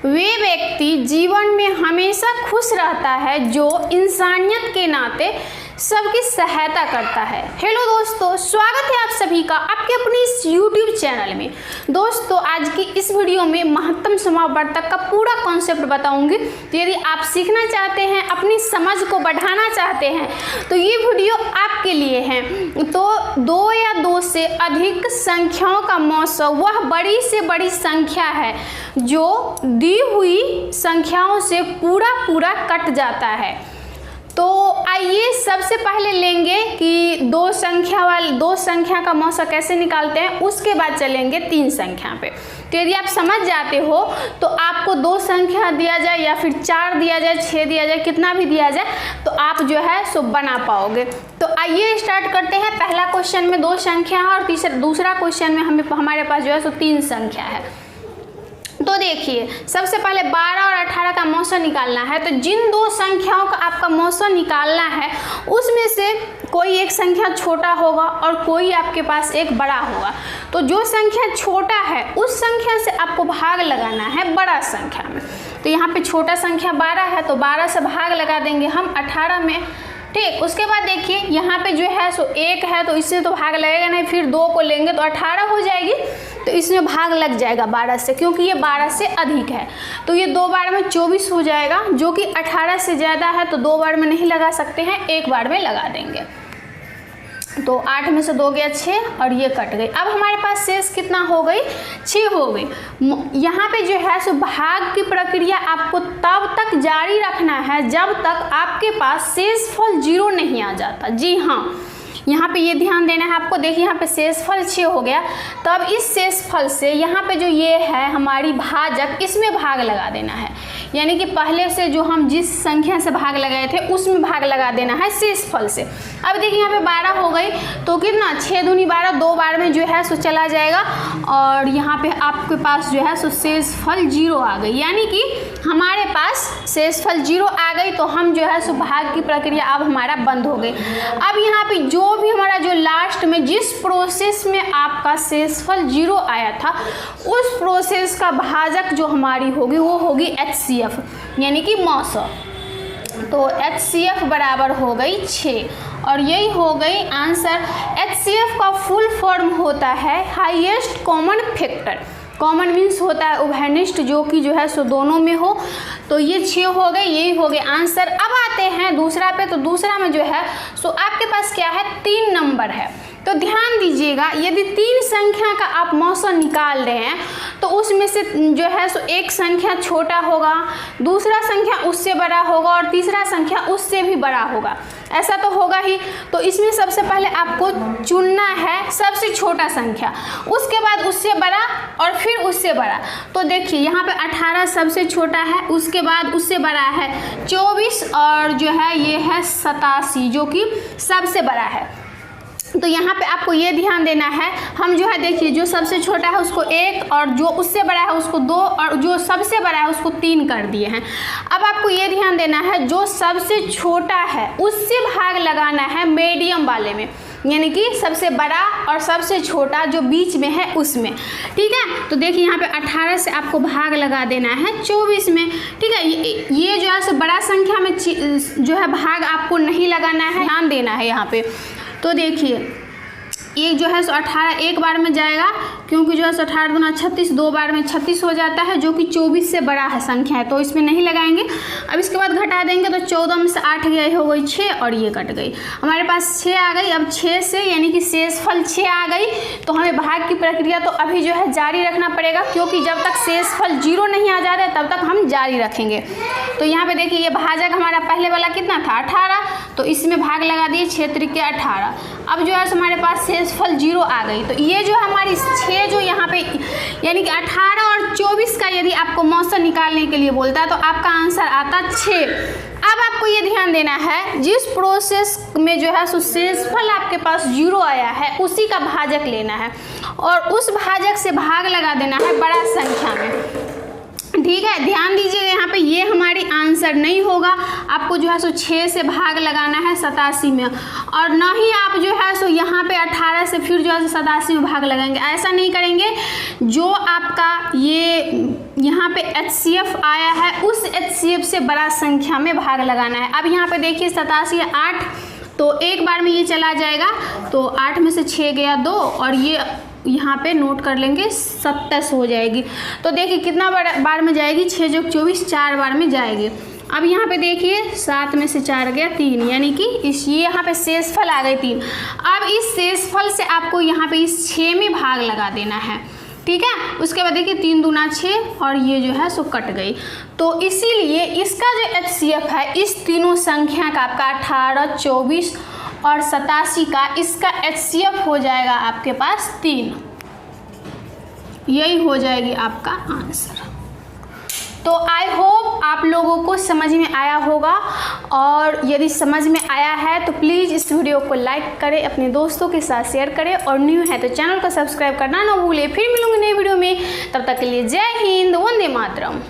वे व्यक्ति जीवन में हमेशा खुश रहता है जो इंसानियत के नाते सबकी सहायता करता है। हेलो दोस्तों, स्वागत है आप सभी का आपके अपने इस YouTube चैनल में। दोस्तों, आज की इस वीडियो में महत्तम समावर्तक का पूरा कॉन्सेप्ट बताऊंगी। तो यदि आप सीखना चाहते हैं, अपनी समझ को बढ़ाना चाहते हैं, तो ये वीडियो आपके लिए है। तो 2 या 2 से अधिक संख्याओं का मौसम वह बड़ी से बड़ी संख्या है जो दी हुई संख्याओं से पूरा कट जाता है। तो आइए सबसे पहले लेंगे कि 2 संख्या का मौसा कैसे निकालते हैं, उसके बाद चलेंगे 3 संख्या पे। तो यदि आप समझ जाते हो तो आपको 2 संख्या दिया जाए या फिर 4 दिया जाए, 6 दिया जाए, कितना भी दिया जाए तो आप जो है सो बना पाओगे। तो आइए स्टार्ट करते हैं। पहला क्वेश्चन में 2 संख्या है और दूसरा क्वेश्चन में हमारे पास जो है सो 3 संख्या है। तो देखिए, सबसे पहले 12 और 18 का मौसम निकालना है। तो जिन 2 संख्याओं का आपका मौसम निकालना है उसमें से कोई एक संख्या छोटा होगा और कोई आपके पास एक बड़ा होगा। तो जो संख्या छोटा है उस संख्या से आपको भाग लगाना है बड़ा संख्या में। तो यहाँ पे छोटा संख्या 12 है तो 12 से भाग लगा देंगे हम 18 में। ठीक, उसके बाद देखिए यहाँ पे जो है सो 1 है तो इससे तो भाग लगेगा नहीं, फिर 2 को लेंगे तो 18 हो जाएगी। तो इसमें भाग लग जाएगा 12 से, क्योंकि ये 12 से अधिक है। तो ये 2 बार में 24 हो जाएगा, जो कि 18 से ज़्यादा है। तो 2 बार में नहीं लगा सकते हैं, 1 बार में लगा देंगे। तो 8 में से 2 गया 6 और ये कट गई। अब हमारे पास शेष कितना हो गई, 6 हो गई। यहाँ पे जो है सो भाग की प्रक्रिया आपको तब तक जारी रखना है जब तक आपके पास शेषफल 0 नहीं आ जाता। जी हाँ, यहाँ पे ये ध्यान देना है आपको। देखिए यहाँ पे शेषफल 6 हो गया, तब इस शेषफल से यहाँ पे जो ये है हमारी भाजक, इसमें भाग लगा देना है। यानी कि पहले से जो हम जिस संख्या से भाग लगाए थे उसमें भाग लगा देना है शेषफल से। अब देखिए यहाँ पे 12 हो गई तो कितना, 6 दूनी 12, 2 बार में जो है सो चला जाएगा और यहाँ पे आपके पास जो है सो शेषफल 0 आ गई। यानी कि हमारे पास शेषफल 0 आ गई तो हम जो है सो भाग की प्रक्रिया अब हमारा बंद हो गई। अब यहाँ पे जो भी हमारा जो लास्ट में जिस प्रोसेस में आपका शेषफल 0 आया था उस प्रोसेस का भाजक जो हमारी होगी वो होगी HCF, यानी कि मौसा। तो HCF बराबर हो गई 6 और यही हो गई आंसर। HCF का फुल फॉर्म होता है highest common factor. Common means होता है उभयनिष्ठ, जो कि जो है सो दोनों में हो। तो ये 6 हो गए, यही हो गए आंसर। अब आते हैं दूसरा पे। तो दूसरा में जो है सो आपके पास क्या है, 3 नंबर है। तो ध्यान दीजिएगा, यदि 3 संख्या का आप मौसम निकाल रहे हैं तो उसमें से जो है सो एक संख्या छोटा होगा, दूसरा संख्या उससे बड़ा होगा और तीसरा संख्या उससे भी बड़ा होगा। ऐसा तो होगा ही। तो इसमें सबसे पहले आपको चुनना है सबसे छोटा संख्या, उसके बाद उससे बड़ा और फिर उससे बड़ा। तो देखिए यहाँ पे 18 सबसे छोटा है, उसके बाद उससे बड़ा है 24 और जो है ये है 87 जो कि सबसे बड़ा है। तो यहाँ पे आपको ये ध्यान देना है, हम जो है देखिए जो सबसे छोटा है उसको 1 और जो उससे बड़ा है उसको 2 और जो सबसे बड़ा है उसको 3 कर दिए हैं। अब आपको ये ध्यान देना है जो सबसे छोटा है उससे भाग लगाना है मीडियम वाले में, यानी कि सबसे बड़ा और सबसे छोटा जो बीच में है उसमें। ठीक है, तो देखिए यहाँ पे 18 से आपको भाग लगा देना है 24 में। ठीक है, ये जो है सो बड़ा संख्या में जो है भाग आपको नहीं लगाना है, ध्यान देना है यहाँ पे। तो देखिए ये जो है सो 18 एक बार में जाएगा, क्योंकि जो है सो 18 दूना 36, 2 बार में 36 हो जाता है, जो कि 24 से बड़ा है संख्या है, तो इसमें नहीं लगाएंगे। अब इसके बाद घटा देंगे तो 14 में से 8 गया हो गई 6 और ये कट गई। हमारे पास 6 आ गई। अब 6 से यानी कि शेषफल 6 आ गई तो हमें भाग की प्रक्रिया तो अभी जो है जारी रखना पड़ेगा, क्योंकि जब तक शेषफल 0 नहीं आ जाता तब तक हम जारी रखेंगे। तो यहाँ पे देखिए ये भाजक हमारा पहले वाला कितना था, 18, तो इसमें भाग लगा दिए 6 त्रिके 18। अब जो है हमारे पास शेषफल 0 आ गई। तो ये जो हमारी 6 जो यहाँ पे यानी कि 18 और 24 का यदि आपको मौसम निकालने के लिए बोलता है तो आपका आंसर आता 6। अब आपको ये ध्यान देना है जिस प्रोसेस में जो है शेषफल आपके पास 0 आया है उसी का भाजक लेना है और उस भाजक से भाग लगा देना है बड़ा संख्या में। ठीक है, ध्यान दीजिएगा यहाँ पे ये हमारी आंसर नहीं होगा। आपको जो है सो 6 से भाग लगाना है 87 में, और ना ही आप जो है सो यहाँ पे 18 से फिर जो है 87 में भाग लगाएंगे। ऐसा नहीं करेंगे। जो आपका ये यहाँ पे HCF आया है, उस HCF से बड़ा संख्या में भाग लगाना है। अब यहाँ पे देखिए 87 है 8, तो एक बार में ये चला जाएगा, तो 8 में से 6 गया 2, और ये यहाँ पे नोट कर लेंगे 27 हो जाएगी। तो देखिए कितना बार में जाएगी, 6 जोग 24 4 बार में जाएगी। अब यहाँ पे देखिए 7 में से 4 गया 3, यानी कि ये यहाँ पे शेषफल आ गई 3। अब इस शेषफल से आपको यहाँ पे इस 6 में भाग लगा देना है, ठीक है। उसके बाद देखिए 3 दूना 6, और ये जो है सो कट गई। तो इसीलिए इसका जो HCF है इस तीनों संख्या का आपका 18, 24 और 87 का इसका HCF हो जाएगा आपके पास 3। यही हो जाएगी आपका आंसर। तो आई होप आप लोगों को समझ में आया होगा, और यदि समझ में आया है तो प्लीज़ इस वीडियो को लाइक करें, अपने दोस्तों के साथ शेयर करें, और न्यू है तो चैनल को सब्सक्राइब करना ना भूलें। फिर मिलूंगी नई वीडियो में, तब तक के लिए जय हिंद, वंदे मातरम।